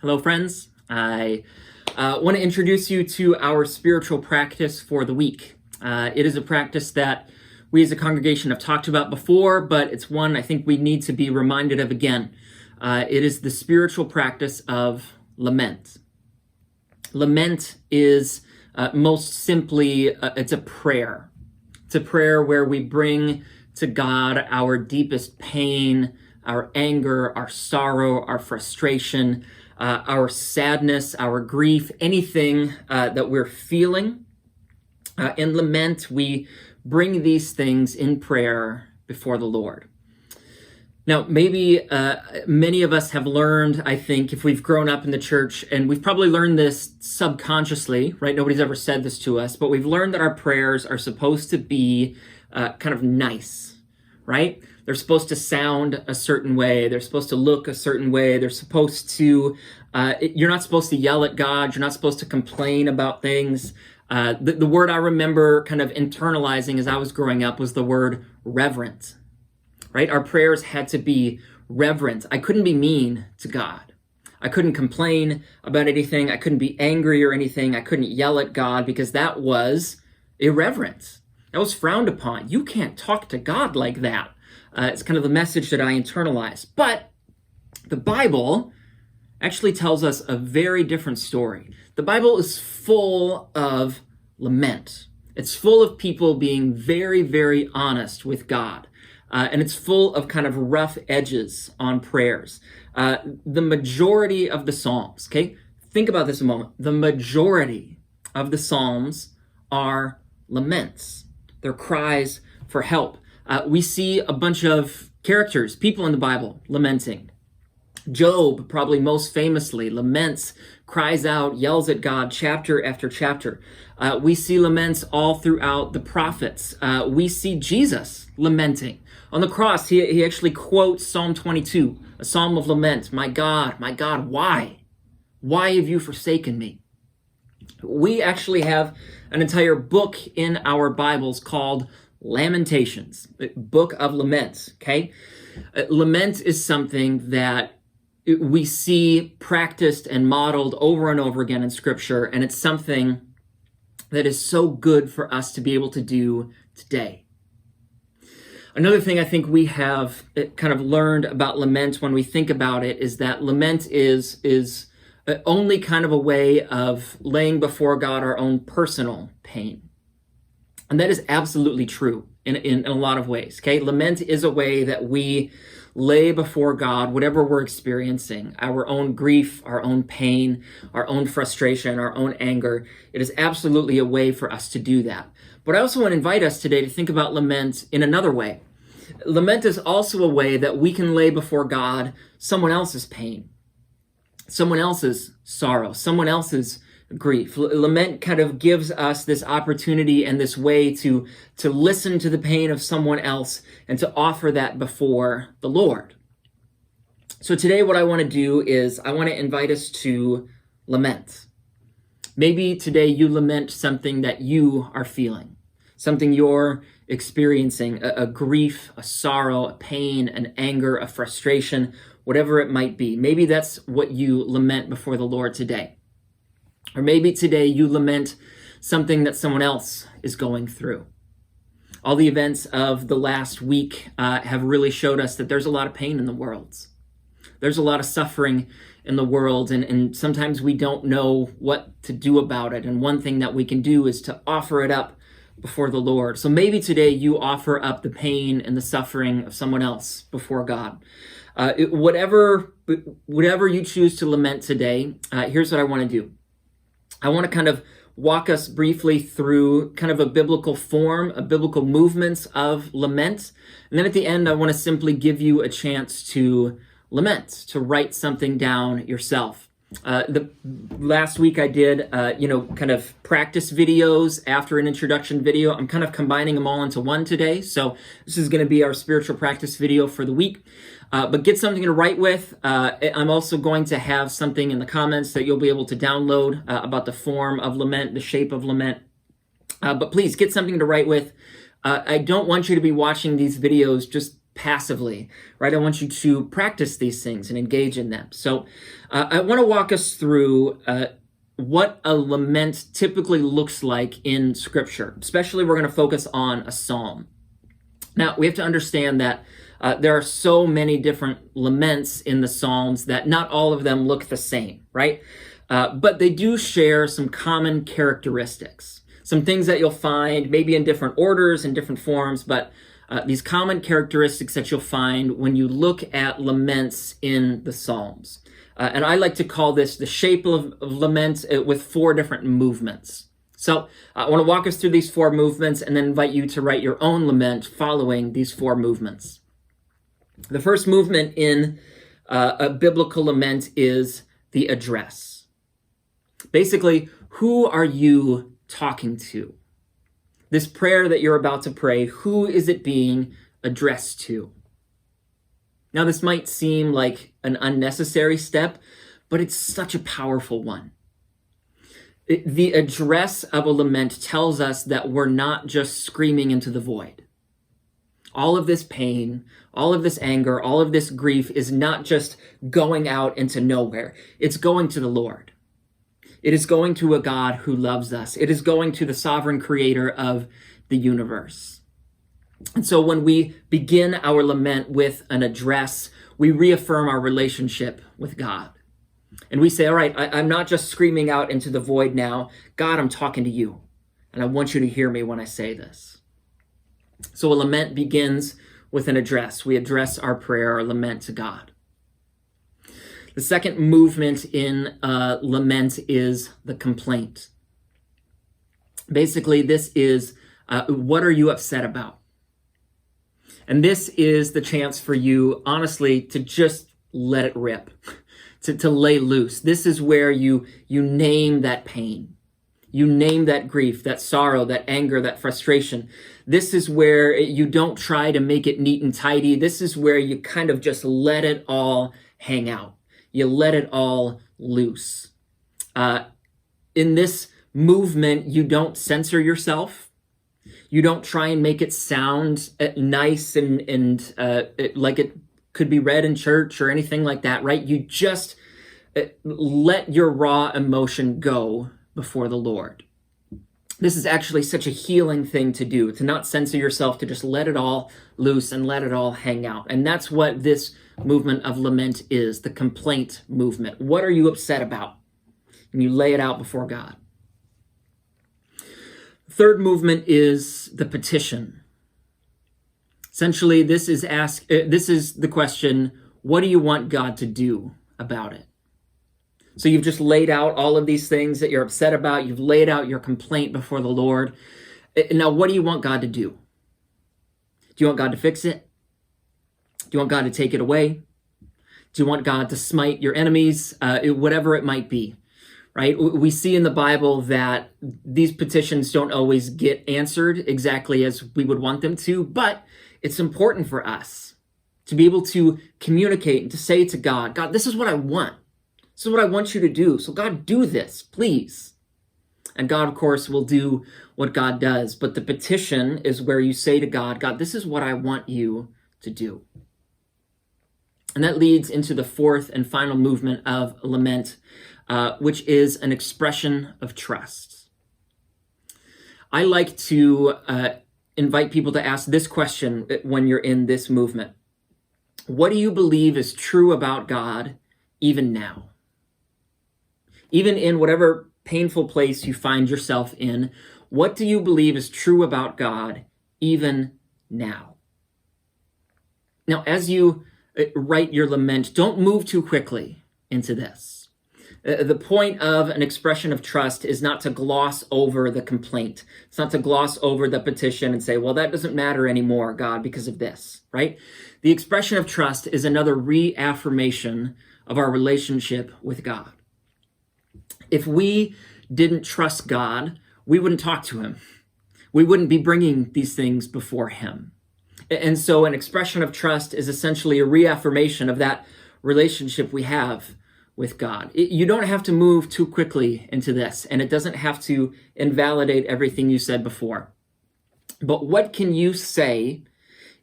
Hello, friends. I want to introduce you to our spiritual practice for the week. It is a practice that we as a congregation have talked about before, but it's one I think we need to be reminded of again. It is the spiritual practice of lament. Lament is most simply, it's a prayer. It's a prayer where we bring to God our deepest pain, our anger, our sorrow, our frustration, our sadness, our grief, anything that we're feeling. In lament, we bring these things in prayer before the Lord. Now, maybe many of us have learned, I think, if we've grown up in the church, and we've probably learned this subconsciously, right? Nobody's ever said this to us, but we've learned that our prayers are supposed to be kind of nice, right? They're supposed to sound a certain way. They're supposed to look a certain way. They're supposed to, you're not supposed to yell at God. You're not supposed to complain about things. The word I remember kind of internalizing as I was growing up was the word reverent, right? Our prayers had to be reverent. I couldn't be mean to God. I couldn't complain about anything. I couldn't be angry or anything. I couldn't yell at God because that was irreverent. That was frowned upon. You can't talk to God like that. It's kind of the message that I internalize. But the Bible actually tells us a very different story. The Bible is full of lament. It's full of people being very, very honest with God. And it's full of kind of rough edges on prayers. The majority of the Psalms, okay? Think about this a moment. The majority of the Psalms are laments. They're cries for help. We see a bunch of characters, people in the Bible, lamenting. Job, probably most famously, laments, cries out, yells at God chapter after chapter. We see laments all throughout the prophets. We see Jesus lamenting. On the cross, he actually quotes Psalm 22, a psalm of lament. My God, why? Why have you forsaken me? We actually have an entire book in our Bibles called Lamentations, book of laments, okay? Lament is something that we see practiced and modeled over and over again in Scripture, and it's something that is so good for us to be able to do today. Another thing I think we have kind of learned about lament when we think about it is that lament is only kind of a way of laying before God our own personal pain. And that is absolutely true in a lot of ways, okay? Lament is a way that we lay before God whatever we're experiencing, our own grief, our own pain, our own frustration, our own anger. It is absolutely a way for us to do that. But I also want to invite us today to think about lament in another way. Lament is also a way that we can lay before God someone else's pain, someone else's sorrow, someone else's grief. Lament kind of gives us this opportunity and this way to listen to the pain of someone else and to offer that before the Lord. So today what I want to do is I want to invite us to lament. Maybe today you lament something that you are feeling, something you're experiencing, a grief, a sorrow, a pain, an anger, a frustration, whatever it might be. Maybe that's what you lament before the Lord today. Or maybe today you lament something that someone else is going through. All the events of the last week have really showed us that there's a lot of pain in the world. There's a lot of suffering in the world, and sometimes we don't know what to do about it. And one thing that we can do is to offer it up before the Lord. So maybe today you offer up the pain and the suffering of someone else before God. Whatever you choose to lament today, here's what I want to do. I want to kind of walk us briefly through kind of a biblical form, a biblical movements of lament. And then at the end, I want to simply give you a chance to lament, to write something down yourself. The last week I did, kind of practice videos after an introduction video. I'm kind of combining them all into one today. So this is going to be our spiritual practice video for the week. But get something to write with. I'm also going to have something in the comments that you'll be able to download about the form of lament, the shape of lament. But please get something to write with. I don't want you to be watching these videos just passively, right? I want you to practice these things and engage in them. So I want to walk us through what a lament typically looks like in Scripture. Especially, we're going to focus on a psalm. Now, we have to understand that there are so many different laments in the Psalms that not all of them look the same, right? But they do share some common characteristics, some things that you'll find maybe in different orders and different forms, but these common characteristics that you'll find when you look at laments in the Psalms. And I like to call this the shape of lament with 4 different movements. So I want to walk us through these 4 movements and then invite you to write your own lament following these 4 movements. The first movement in a biblical lament is the address. Basically, who are you talking to? This prayer that you're about to pray, who is it being addressed to? Now, this might seem like an unnecessary step, but it's such a powerful one. The address of a lament tells us that we're not just screaming into the void. All of this pain, all of this anger, all of this grief is not just going out into nowhere. It's going to the Lord. It is going to a God who loves us. It is going to the sovereign creator of the universe. And so when we begin our lament with an address, we reaffirm our relationship with God. And we say, all right, I'm not just screaming out into the void now. God, I'm talking to you. And I want you to hear me when I say this. So a lament begins with an address. We address our prayer or lament to God. The second movement in lament is the complaint. Basically, this is what are you upset about? And this is the chance for you, honestly, to just let it rip, to lay loose. This is where you name that pain. You name that grief, that sorrow, that anger, that frustration. This is where you don't try to make it neat and tidy. This is where you kind of just let it all hang out. You let it all loose. In this movement, you don't censor yourself. You don't try and make it sound nice and like it could be read in church or anything like that, right? You just let your raw emotion go before the Lord. This is actually such a healing thing to do, to not censor yourself, to just let it all loose and let it all hang out. And that's what this movement of lament is, the complaint movement. What are you upset about? And you lay it out before God. Third movement is the petition. Essentially, this is the question, what do you want God to do about it? So you've just laid out all of these things that you're upset about. You've laid out your complaint before the Lord. Now, what do you want God to do? Do you want God to fix it? Do you want God to take it away? Do you want God to smite your enemies? Whatever it might be, right? We see in the Bible that these petitions don't always get answered exactly as we would want them to, but it's important for us to be able to communicate and to say to God, God, this is what I want. This is what I want you to do. So God, do this, please. And God, of course, will do what God does. But the petition is where you say to God, God, this is what I want you to do. And that leads into the fourth and final movement of lament, which is an expression of trust. I like to invite people to ask this question when you're in this movement. What do you believe is true about God even now? Even in whatever painful place you find yourself in, what do you believe is true about God even now? Now, as you write your lament, don't move too quickly into this. The point of an expression of trust is not to gloss over the complaint. It's not to gloss over the petition and say, well, that doesn't matter anymore, God, because of this, right? The expression of trust is another reaffirmation of our relationship with God. If we didn't trust God, we wouldn't talk to him. We wouldn't be bringing these things before him. And so an expression of trust is essentially a reaffirmation of that relationship we have with God. You don't have to move too quickly into this, and it doesn't have to invalidate everything you said before. But what can you say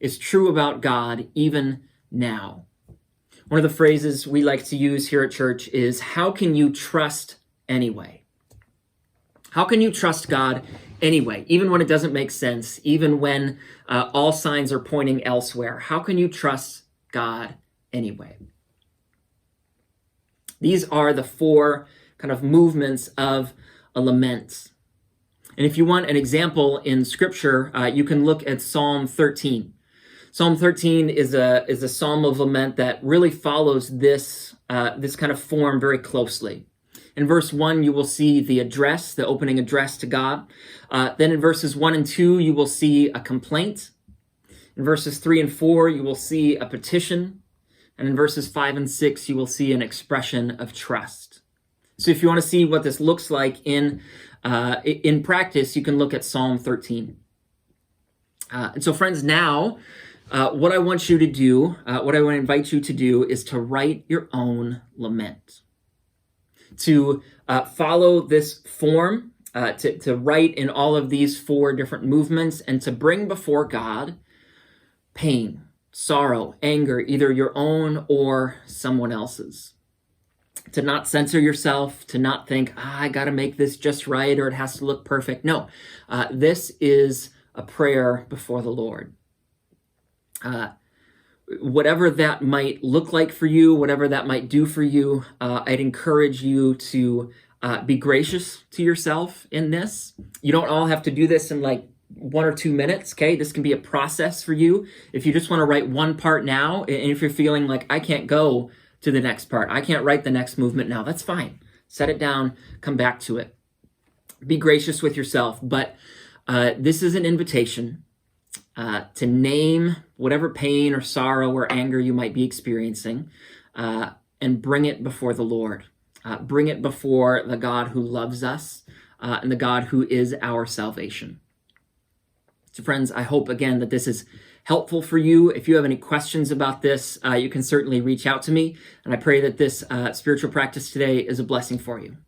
is true about God even now. One of the phrases we like to use here at church is, how can you trust anyway? How can you trust God anyway, even when it doesn't make sense, even when all signs are pointing elsewhere? How can you trust God anyway? These are the four kind of movements of a lament. And if you want an example in Scripture, you can look at Psalm 13. Psalm 13 is a psalm of lament that really follows this kind of form very closely. In verse 1, you will see the address, the opening address to God. Then in verses 1 and 2, you will see a complaint. In verses 3 and 4, you will see a petition. And in verses 5 and 6, you will see an expression of trust. So if you want to see what this looks like in practice, you can look at Psalm 13. And so friends, now, what I want you to do, what I want to invite you to do is to write your own lament. To follow this form, to write in all of these four different movements, and to bring before God pain, sorrow, anger, either your own or someone else's. To not censor yourself, to not think, I got to make this just right or it has to look perfect. No, this is a prayer before the Lord. Whatever that might look like for you, whatever that might do for you, I'd encourage you to be gracious to yourself in this. You don't all have to do this in like 1 or 2 minutes, okay? This can be a process for you. If you just want to write one part now, and if you're feeling like, I can't go to the next part, I can't write the next movement now, that's fine. Set it down, come back to it. Be gracious with yourself, but this is an invitation to name whatever pain or sorrow or anger you might be experiencing, and bring it before the Lord. Bring it before the God who loves us, and the God who is our salvation. So friends, I hope again that this is helpful for you. If you have any questions about this, you can certainly reach out to me, and I pray that this spiritual practice today is a blessing for you.